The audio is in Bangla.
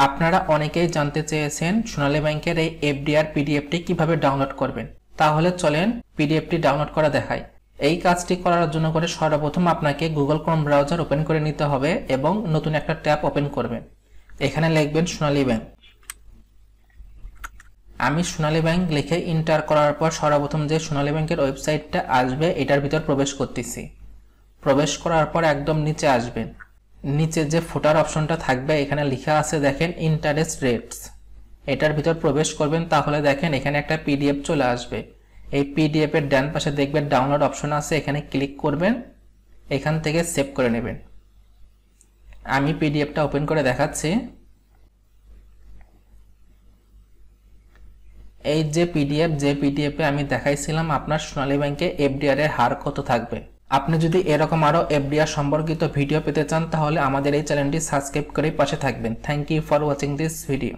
আপনারা অনেকেই জানতে চেয়েছেন সোনালী ব্যাংকের এই এফডিআর পিডিএফটি কিভাবে ডাউনলোড করবেন। তাহলে চলেন পিডিএফটি ডাউনলোড করা দেখাই। এই কাজটি করার জন্য সর্বপ্রথম আপনাকে গুগল ক্রোম ব্রাউজার ওপেন করে নিতে হবে এবং নতুন একটা ট্যাব ওপেন করবেন। এখানে লিখবেন সোনালী ব্যাংক। আমি সোনালী ব্যাংক লিখে এন্টার করার পর সর্বপ্রথম যে সোনালী ব্যাংকের ওয়েবসাইটটা আসবে এটার ভিতর প্রবেশ করতেছি। প্রবেশ করার পর একদম নিচে আসবেন। নিচে যে ফুটার অপশনটা থাকবে এখানে লেখা আছে দেখেন ইন্টারেস্ট রেটস। এটার ভিতর প্রবেশ করবেন, তাহলে দেখেন এখানে একটা পিডিএফ চলে আসবে। এই পিডিএফ এর ডান পাশে দেখবেন ডাউনলোড অপশন আছে, এখানে ক্লিক করবেন, এখান থেকে সেভ করে নেবেন। আমি পিডিএফটা ওপেন করে দেখাচ্ছি। এই যে পিডিএফে আমি দেখাইছিলাম আপনার সোনালী ব্যাংকে এফডিআর এর হার কত থাকবে। আপনি যদি এরকম আরো এফডিআর সম্পর্কিত ভিডিও পেতে চান তাহলে আমাদের এই চ্যানেলটি সাবস্ক্রাইব করে পাশে থাকবেন। Thank you for watching this video.